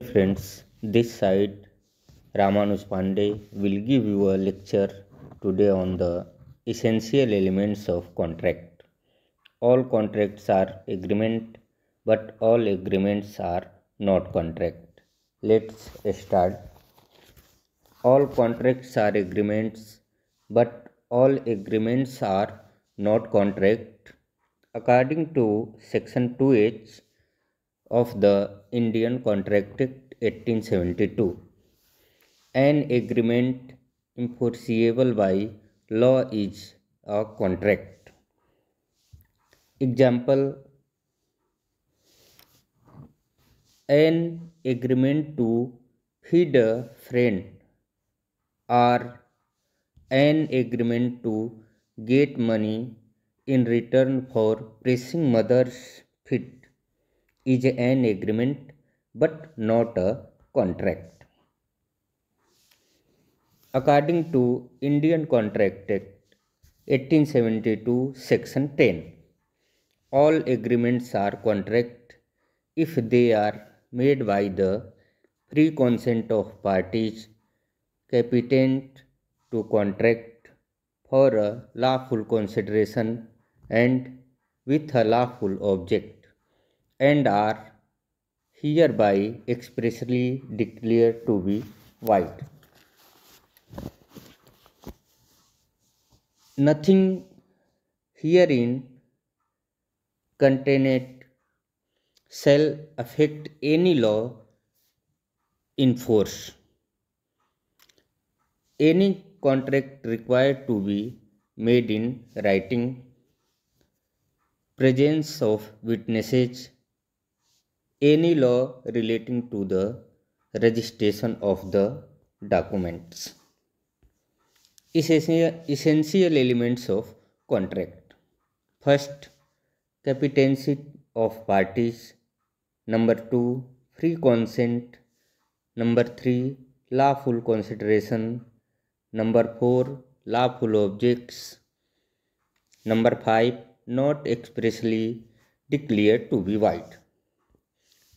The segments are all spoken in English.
Friends, this side Ramanuj Pandey will give you a lecture today on the essential elements of contract. All contracts are agreement, but all agreements are not contract. Let's start. All contracts are agreements, but all agreements are not contract. According to Section 2H of the Indian Contract Act 1872, an agreement enforceable by law is a contract. Example: an agreement to feed a friend, or an agreement to get money in return for pressing mother's feet is an agreement but not a contract. According to Indian Contract Act 1872 Section 10, all agreements are contract if they are made by the free consent of parties competent to contract for a lawful consideration and with a lawful object, and are hereby expressly declared to be void. Nothing herein contained shall affect any law in force. Any contract required to be made in writing, presence of witnesses, any law relating to the registration of the documents. Essential elements of contract. First, competency of parties. Number 2, free consent. Number 3, lawful consideration. Number 4, lawful objects. Number 5, not expressly declared to be void.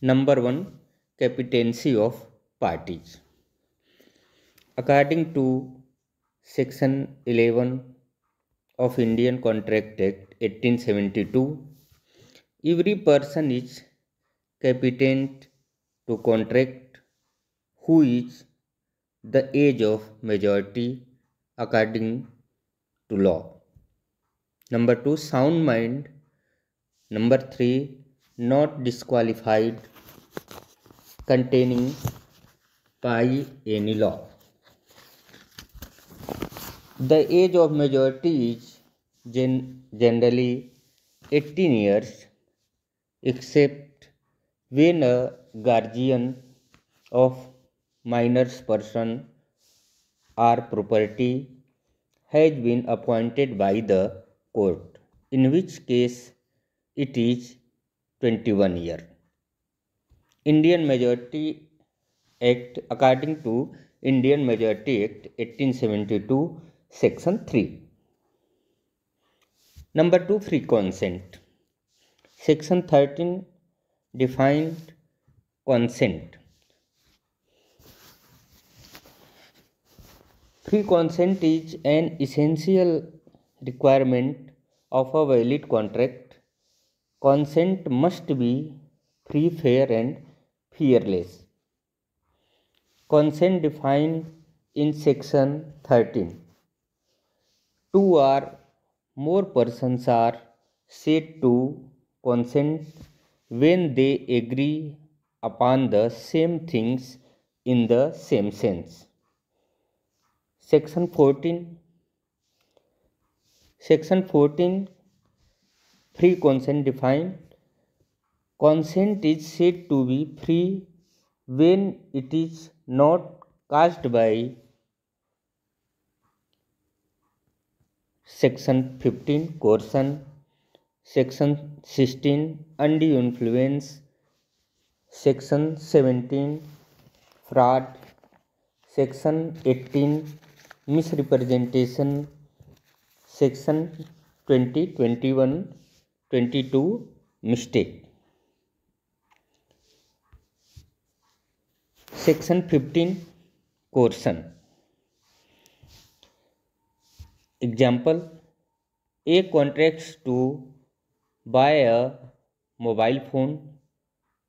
Number 1, competency of parties. According to Section 11 of Indian Contract Act 1872, every person is competent to contract who is the age of majority according to law. Number 2, sound mind. Number 3, not disqualified, containing by any law. The age of majority is generally 18 years, except when a guardian of minors person or property has been appointed by the court, in which case it is 21 year. Indian Majority Act, according to Indian Majority Act 1872 Section 3. Number 2, free consent. Section 13 defined consent. Free consent is an essential requirement of a valid contract. Consent must be free, fair, and fearless. Consent defined in Section 13. Two or more persons are said to consent when they agree upon the same things in the same sense. Section 14. Section 14, free consent defined. Consent is said to be free when it is not caused by Section 15, coercion. Section 16, undue influence. Section 17, fraud. Section 18, misrepresentation. Section 20, 21, 22, mistake. Section 15 Coercion. Example: A contracts to buy a mobile phone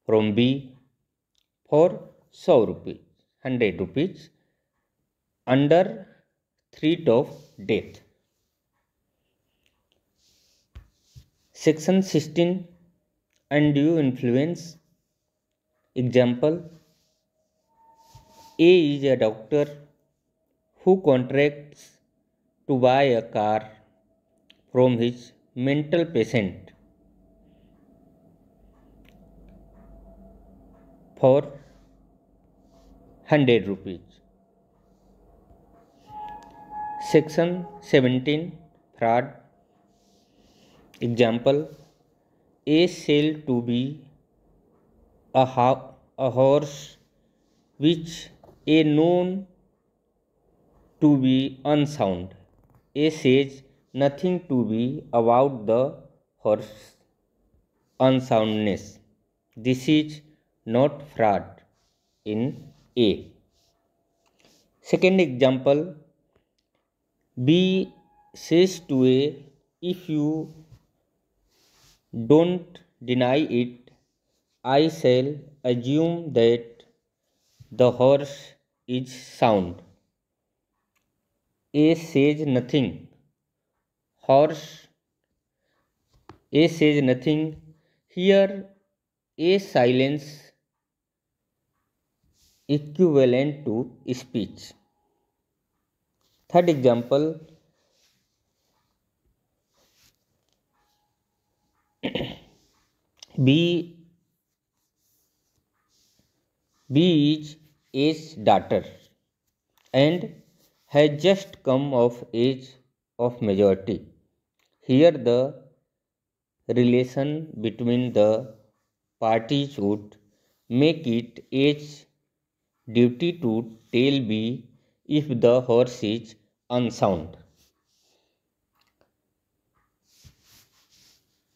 from B for 100 rupees, 100 rupees under threat of death. Section 16 Undue influence. Example: A is a doctor who contracts to buy a car from his mental patient for 100 rupees. Section 17 Fraud. Example: A sell to be a horse which A known to be unsound. A says nothing to be about the horse unsoundness. This is not fraud in A. Second example: B says to A, if you don't deny it, I shall assume that the horse is sound. A says nothing. Horse. A says nothing. Here, A silence equivalent to speech. Third example: B is A's daughter and has just come of age of majority. Here the relation between the parties would make it A's duty to tell B if the horse is unsound.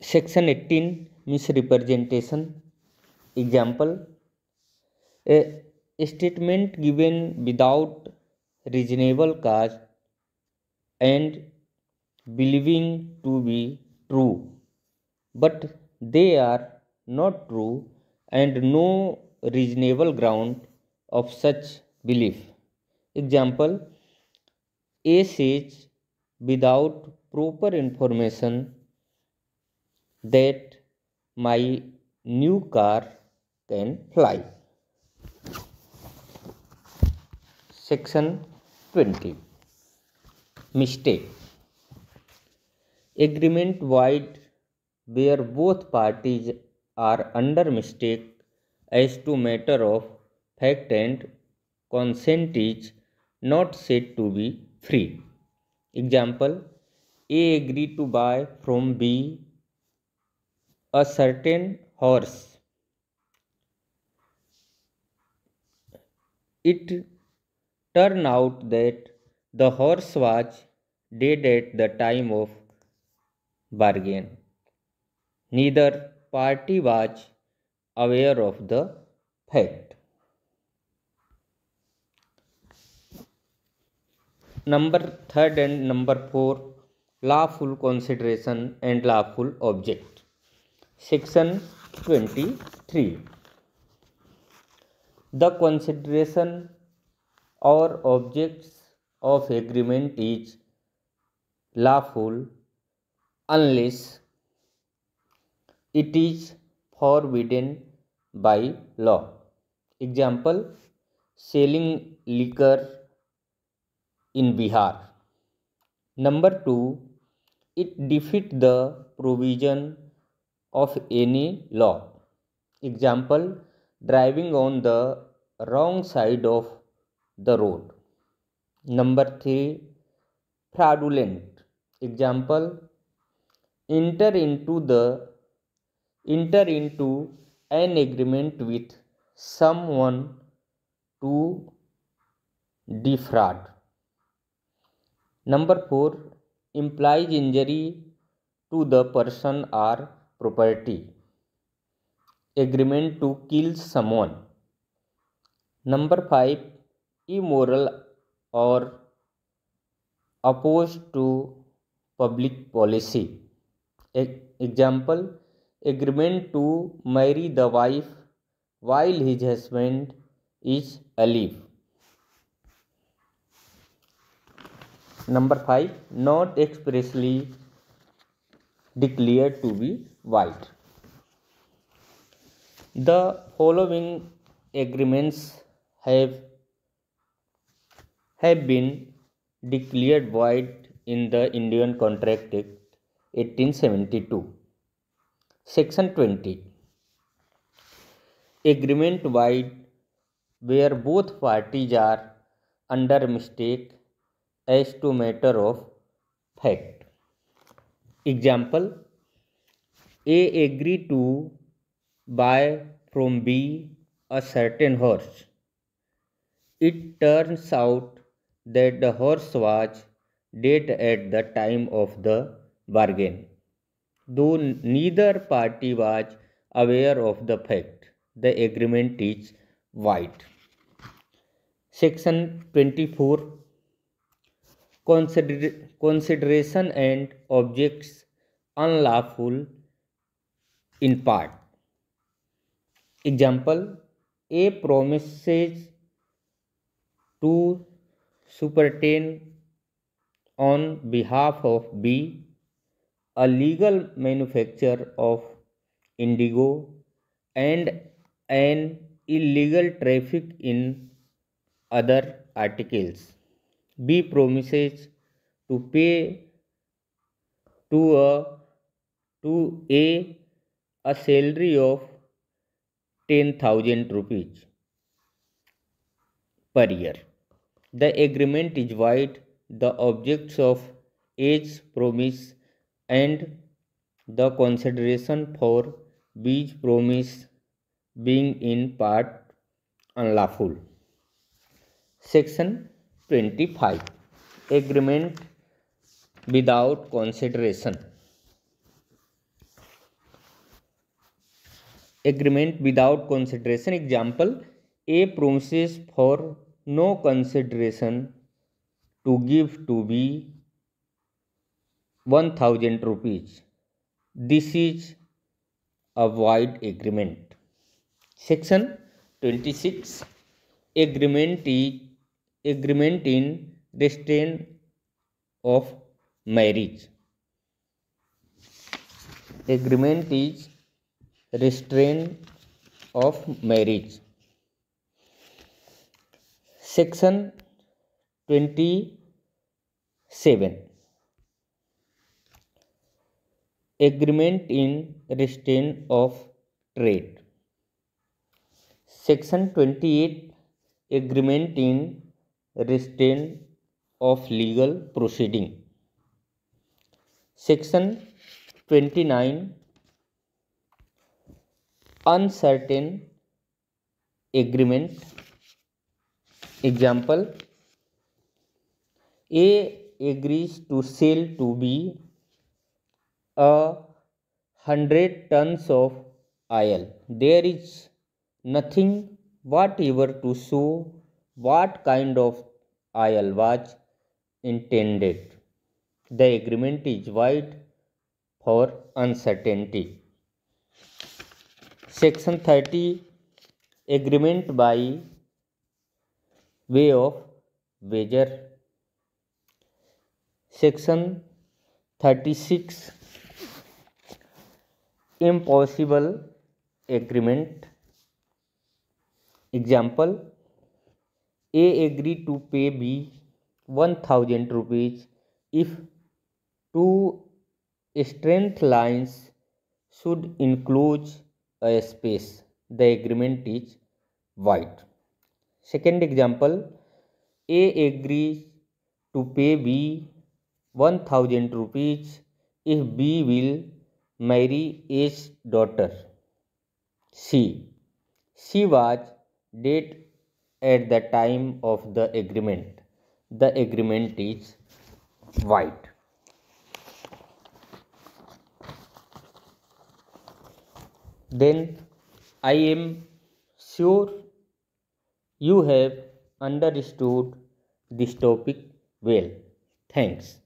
Section 18 Misrepresentation. Example: a statement given without reasonable cause and believing to be true, but they are not true and no reasonable ground of such belief. Example: A says without proper information that my new car can fly. Section 20 Mistake. Agreement void where both parties are under mistake as to matter of fact and consent is not said to be free. Example: A agreed to buy from B a certain horse. It turned out that the horse was dead at the time of bargain. Neither party was aware of the fact. Number third and number 4, lawful consideration and lawful object. Section 23. The consideration or objects of agreement is lawful unless it is forbidden by law. Example: selling liquor in Bihar. Number 2, it defeats the provision of any law. Example: driving on the wrong side of the road. Number 3, fraudulent. Example: enter into an agreement with someone to defraud. Number 4, implies injury to the person or property. Agreement to kill someone. Number 5, immoral or opposed to public policy. Example, agreement to marry the wife while his husband is alive. Number 5, not expressly declared to be void. The following agreements have been declared void in the Indian Contract Act 1872. Section 20. Agreement void where both parties are under mistake as to matter of fact. Example, A agree to buy from B a certain horse. It turns out that the horse was dead at the time of the bargain. Though neither party was aware of the fact, the agreement is void. Section 24. Consideration and objects unlawful in part. Example, A promises to superintend on behalf of B a legal manufacture of indigo and an illegal traffic in other articles. B promises to pay to a to a salary of 10,000 rupees per year. The agreement is void. The objects of A's promise and the consideration for B's promise being in part unlawful. Section 25. Agreement without consideration. Agreement without consideration. Example, A promises for no consideration to give to B 1,000 rupees. This is a void agreement. Section 26. Agreement in restraint of marriage. Agreement is restraint of marriage. Section 27. Agreement in restraint of trade. Section 28. Agreement in restraint of legal proceeding. Section 29. Uncertain agreement. Example, A agrees to sell to B 100 tons of oil. There is nothing whatever to show what kind of oil was intended. The agreement is void for uncertainty. Section 30. Agreement by way of wager. Section 36. Impossible agreement. Example, A agreed to pay B 1,000 rupees if two strength lines should enclose a space. The agreement is void. Second example, A agrees to pay B 1,000 rupees if B will marry A's daughter C. She was dead at the time of the agreement. The agreement is void. Then I am sure You have understood this topic well. Thanks.